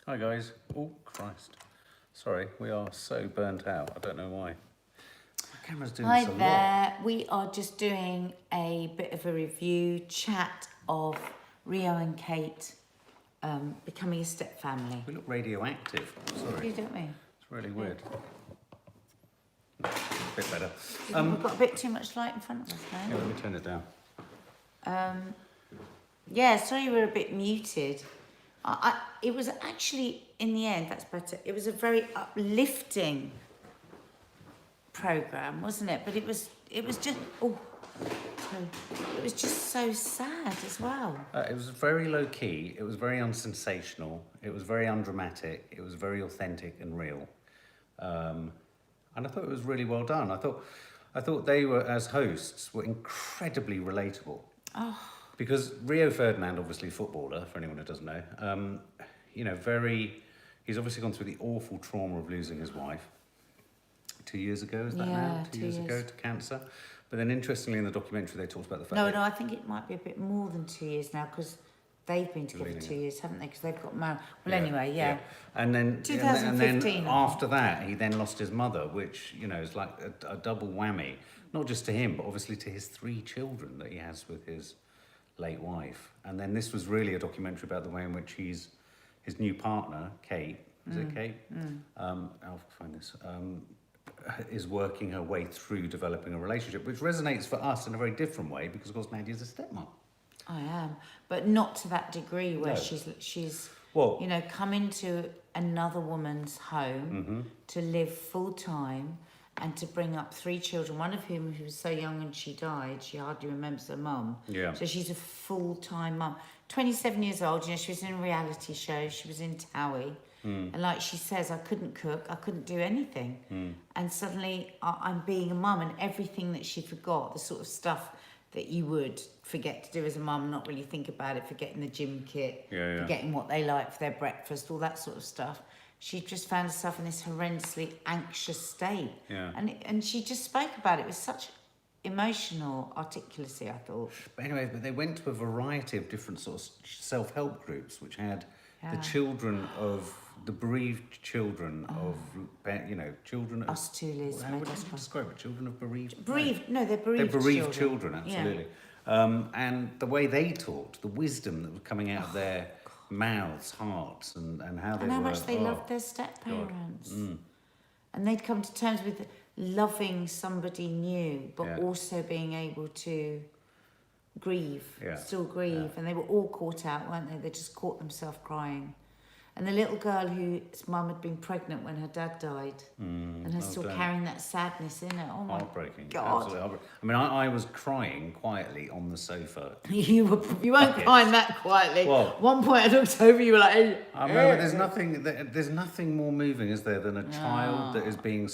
Hi guys. Oh Christ. Sorry, we are so burnt out. I don't know why. My camera's doing Hi this a lot. there, we are just doing a bit of a review chat of Rio and Kate becoming a step family. We look radioactive. Sorry. You don't we? It's really weird. A bit better. We've got a bit too much light in front of us Yeah, now. let me turn it down. Yeah, sorry we're a bit muted. It was actually, in the end, that's better. It was a very uplifting programme, wasn't it? But it was just, it was just so sad as well. It was very low key. It was very unsensational. It was very undramatic. It was very authentic and real. And I thought it was really well done. I thought they were, as hosts, were incredibly relatable. Oh. Because Rio Ferdinand, obviously footballer, for anyone who doesn't know, he's obviously gone through the awful trauma of losing his wife 2 years ago, is that now? 2 years ago to cancer. But then interestingly in the documentary they talked about the fact No, I think it might be a bit more than 2 years now because they've been together 2 years, haven't they? Because they've got married. Well, anyway, yeah. And then 2015. And then after that, he then lost his mother, which, is like a double whammy. Not just to him, but obviously to his 3 children that he has with his late wife. And then this was really a documentary about the way in which his new partner, Kate, is it Kate? I'll find this. Is working her way through developing a relationship, which resonates for us in a very different way because, of course, Nadia's a stepmom. I am, but not to that degree where she's come into another woman's home to live full time and to bring up 3 children, one of whom who was so young and she died, she hardly remembers her mum. Yeah. So she's a full-time mum. 27 years old, she was in a reality show, she was in Towie. And like she says, I couldn't cook, I couldn't do anything. And suddenly I'm being a mum, and everything that she forgot, the sort of stuff that you would forget to do as a mum and not really think about it, forgetting the gym kit, forgetting what they like for their breakfast, all that sort of stuff. She just found herself in this horrendously anxious state. Yeah. And she just spoke about it with such emotional articulacy, I thought. But anyway, they went to a variety of different sorts of self-help groups, which had the children of the bereaved children of, children of... Us too, Liz. How would you describe it? Children of bereaved... Bereaved, no, they're bereaved They're bereaved children, absolutely. Yeah. And the way they talked, the wisdom that was coming out of their mouths, hearts, and how they and how were... much they loved their step-parents. And they'd come to terms with loving somebody new, but also being able to grieve, still grieve. Yeah. And they were all caught out, weren't they? They just caught themselves crying. And the little girl whose mum had been pregnant when her dad died, and her still carrying that sadness in her. Oh my heartbreaking. God. Absolutely heartbreaking. I mean, I was crying quietly on the sofa. You weren't crying that quietly. Well, at one point I looked over, you were like... Hey, I remember there's nothing more moving, is there, than a child that is being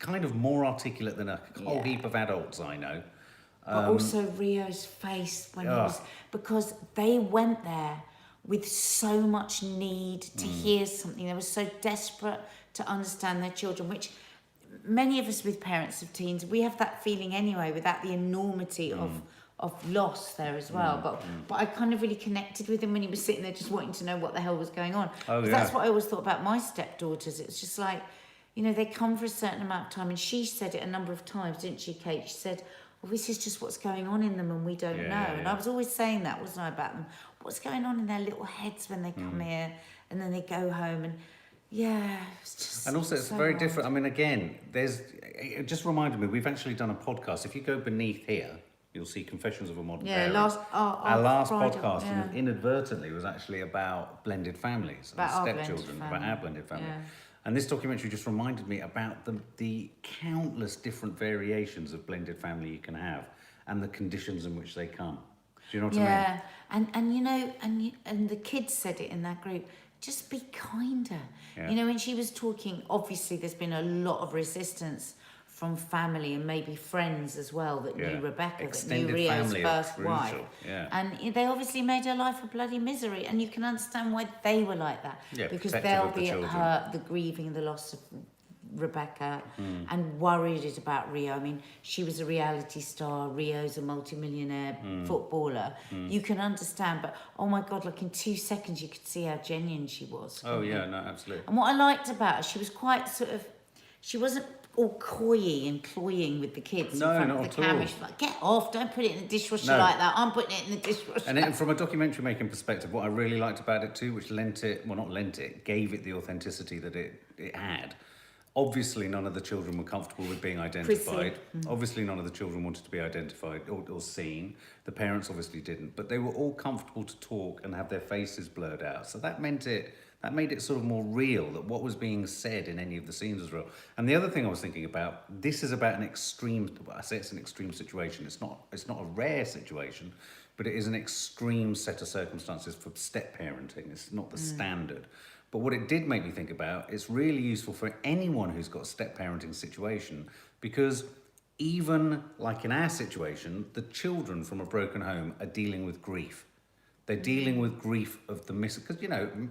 kind of more articulate than a whole heap of adults I know. But also Rio's face when he was... Because they went there with so much need to hear something. They were so desperate to understand their children, which many of us with parents of teens, we have that feeling anyway, without the enormity of loss there as well. But I kind of really connected with him when he was sitting there just wanting to know what the hell was going on. That's what I always thought about my stepdaughters. It's just like, they come for a certain amount of time, and she said it a number of times, didn't she, Kate? She said, well, this is just what's going on in them and we don't know. And I was always saying that, wasn't I, about them? What's going on in their little heads when they come here and then they go home, and it's just... And also it's so very different. I mean, again, it just reminded me, we've actually done a podcast. If you go beneath here, you'll see Confessions of a Modern Parent. Our last podcast inadvertently was actually about blended families, and stepchildren, about our blended family. Yeah. And this documentary just reminded me about the countless different variations of blended family you can have and the conditions in which they come. Do you know what I mean? Yeah, and the kids said it in that group, just be kinder. Yeah. When she was talking, obviously there's been a lot of resistance from family and maybe friends as well that knew Rebecca, extended that knew Rio's first wife. Yeah. And they obviously made her life a bloody misery, and you can understand why they were like that. Yeah, because they'll be at her, the grieving, the loss of Rebecca and worried about Rio. I mean, she was a reality star. Rio's a multimillionaire footballer. You can understand, but oh my God, like in 2 seconds you could see how genuine she was. Oh yeah, no, absolutely. And what I liked about her, she was quite sort of, she wasn't all coy and cloying with the kids in front of the camera. She's like, get off, don't put it in the dishwasher like that. I'm putting it in the dishwasher. And from a documentary making perspective, what I really liked about it too, which gave it the authenticity that it had. Obviously, none of the children were comfortable with being identified. Obviously, none of the children wanted to be identified or seen. The parents obviously didn't, but they were all comfortable to talk and have their faces blurred out. So that made it sort of more real, that what was being said in any of the scenes was real. And the other thing I was thinking about, this is about an extreme, I say it's an extreme situation. It's not a rare situation, but it is an extreme set of circumstances for step parenting. It's not the standard. But what it did make me think about, it's really useful for anyone who's got a step parenting situation, because even like in our situation, the children from a broken home are dealing with grief. They're dealing with grief of the miss, because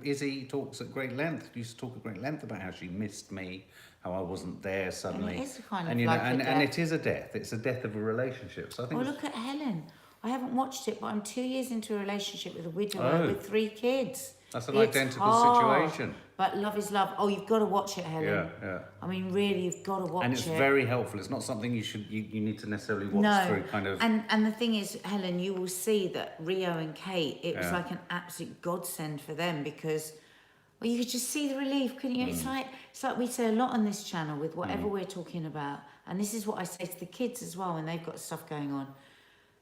Izzy talks at great length. Used to talk at great length about how she missed me, how I wasn't there suddenly. And it is kind of and, like and it is a death. It's a death of a relationship. So I think. Well, look at Helen. I haven't watched it, but I'm 2 years into a relationship with a widower with 3 kids. That's an identical situation. But love is love. Oh, you've got to watch it, Helen. Yeah. I mean, really, you've got to watch it. And it's very helpful. It's not something you need to necessarily watch through kind of. And the thing is, Helen, you will see that Rio and Kate, it was like an absolute godsend for them, because well, you could just see the relief, couldn't you? It's like we say a lot on this channel with whatever we're talking about. And this is what I say to the kids as well when they've got stuff going on.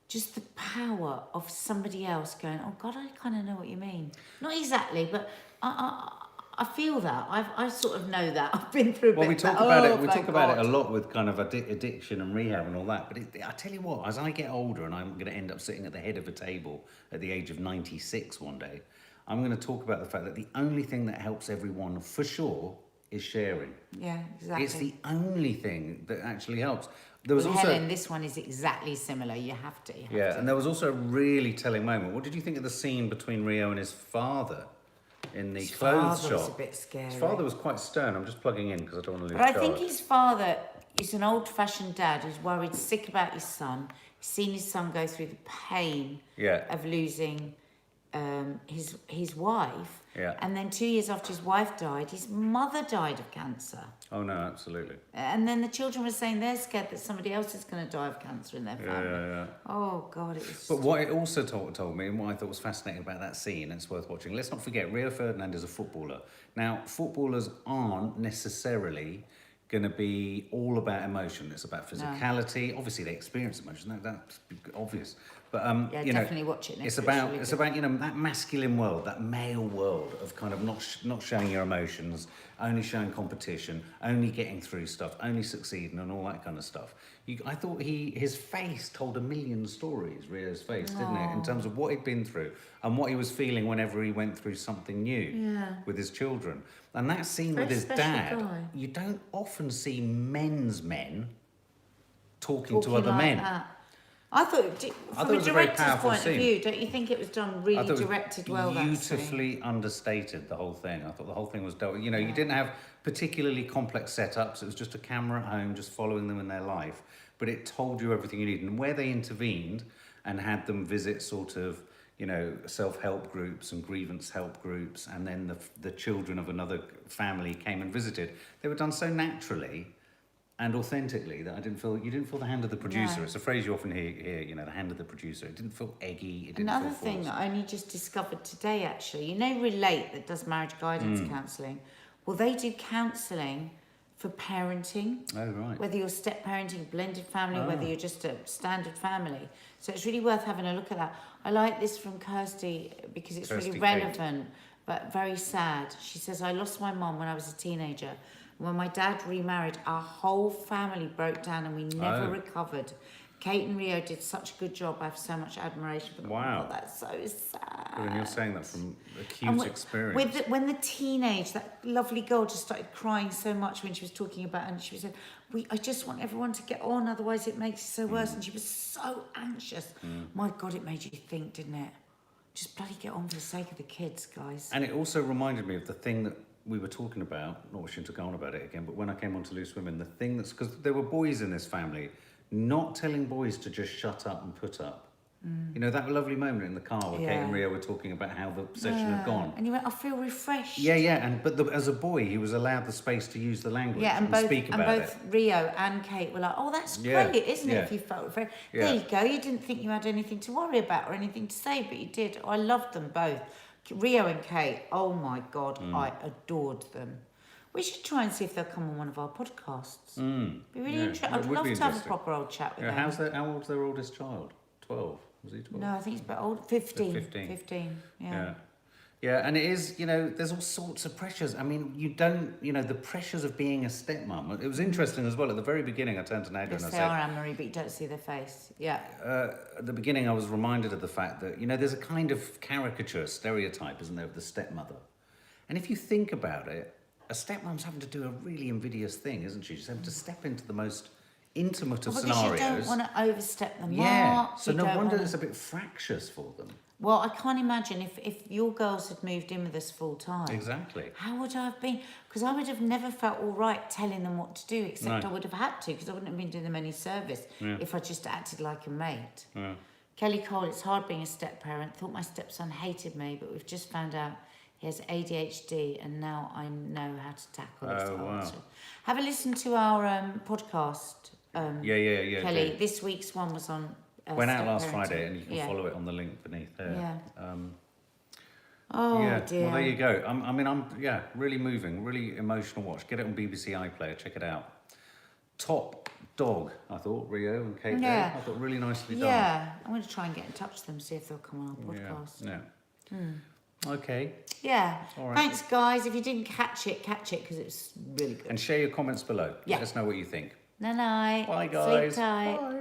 Just the power of somebody else going, oh God, I kind of know what you mean. Not exactly, but I feel that. I sort of know that. I've been through a bit. Well, we talk about it. We talk about it a lot with kind of addiction and rehab and all that. But I tell you what, as I get older and I'm going to end up sitting at the head of a table at the age of 96 one day, I'm going to talk about the fact that the only thing that helps everyone for sure is sharing. Yeah, exactly. It's the only thing that actually helps. There was With also, Helen, this one is exactly similar. You have to. and there was also a really telling moment. What did you think of the scene between Rio and his father in the clothes shop? His father was a bit scary. His father was quite stern. I'm just plugging in because I don't want to lose But I charge. think his father is an old-fashioned dad who's worried sick about his son. He's seen his son go through the pain of losing his wife. Yeah. And then 2 years after his wife died, his mother died of cancer. Oh no, absolutely. And then the children were saying they're scared that somebody else is going to die of cancer in their family. Yeah. Oh God, it was. But what it also told me, and what I thought was fascinating about that scene, and it's worth watching. Let's not forget, Rio Ferdinand is a footballer. Now, footballers aren't necessarily going to be all about emotion. It's about physicality. No. Obviously, they experience emotion. That's obvious. But definitely watch it. It's about that masculine world, that male world of kind of not showing your emotions, only showing competition, only getting through stuff, only succeeding, and all that kind of stuff. I thought his face told a million stories. Rio's face, didn't it? In terms of what he'd been through and what he was feeling whenever he went through something new with his children. And that scene with his dad, you don't often see men talking to other men. That. I thought, from a director's point of view, don't you think it was done really directed well? Beautifully understated, the whole thing. I thought the whole thing was dealt with. You didn't have particularly complex setups. It was just a camera at home, just following them in their life. But it told you everything you needed. And where they intervened and had them visit sort of, self-help groups and grievance help groups, and then the children of another family came and visited, they were done so naturally and authentically that you didn't feel the hand of the producer. It's a phrase you often hear, the hand of the producer. It didn't feel eggy. It didn't Another feel thing forced. that I only just discovered today, actually, Relate, that does marriage guidance counselling. Well, they do counselling for parenting. Oh, right. Whether you're step parenting, blended family, whether you're just a standard family. So it's really worth having a look at that. I like this from Kirsty because it's really relevant, but very sad. She says, I lost my mum when I was a teenager. When my dad remarried, our whole family broke down and we never recovered. Kate and Rio did such a good job. I have so much admiration for them. Wow. Oh, that's so sad. And you're saying that from acute experience. When the teenage, that lovely girl just started crying so much when she was talking about, and she said, I just want everyone to get on, otherwise it makes it so worse. And she was so anxious. My God, it made you think, didn't it? Just bloody get on for the sake of the kids, guys. And it also reminded me of the thing that we were talking about, not wishing to go on about it again, but when I came on to Loose Women, the thing that's, because there were boys in this family, not telling boys to just shut up and put up. You know, that lovely moment in the car where Kate and Rio were talking about how the session had gone. And you went, I feel refreshed. Yeah, as a boy, he was allowed the space to use the language and speak about it. And both Rio and Kate were like, oh, that's great, isn't it, if you felt refreshed? There you go, you didn't think you had anything to worry about or anything to say, but you did. I loved them both. Rio and Kate, oh my God, I adored them. We should try and see if they'll come on one of our podcasts. Be really interesting. I'd love to have a proper old chat with them. How old's their oldest child? 12? Was he 12? No, I think he's about old. 15. 15. Yeah. Yeah, and it is, you know, there's all sorts of pressures. I mean, the pressures of being a stepmom. It was interesting as well. At the very beginning, I turned to Nadia and I said... Yes, they are, Anne-Marie, but you don't see their face. Yeah. At the beginning, I was reminded of the fact that, you know, there's a kind of caricature, stereotype, isn't there, of the stepmother. And if you think about it, a stepmom's having to do a really invidious thing, isn't she? She's having to step into the most intimate of scenarios. Because you don't want to overstep the mark. Yeah, so no wonder it's a bit fractious for them. Well, I can't imagine if your girls had moved in with us full time. Exactly. How would I have been? Because I would have never felt all right telling them what to do, except I would have had to, because I wouldn't have been doing them any service if I just acted like a mate. Yeah. Kelly Cole, it's hard being a step-parent. Thought my stepson hated me, but we've just found out he has ADHD, and now I know how to tackle this. Wow. Have a listen to our podcast. Yeah. Kelly, do. this week's one was on went out last step-parenting. Friday, and you can follow it on the link beneath there. Yeah. Dear. Well, there you go. I'm really moving, really emotional watch. Get it on BBC iPlayer, check it out. Top dog, I thought, Rio and Kate there. I thought really nicely done. Yeah, I'm going to try and get in touch with them, see if they'll come on our podcast. Yeah. Okay. Yeah. All right. Thanks, guys. If you didn't catch it, because it's really good. And share your comments below. Yeah. Let us know what you think. Night-night. Bye, guys. Sleep tight. Bye.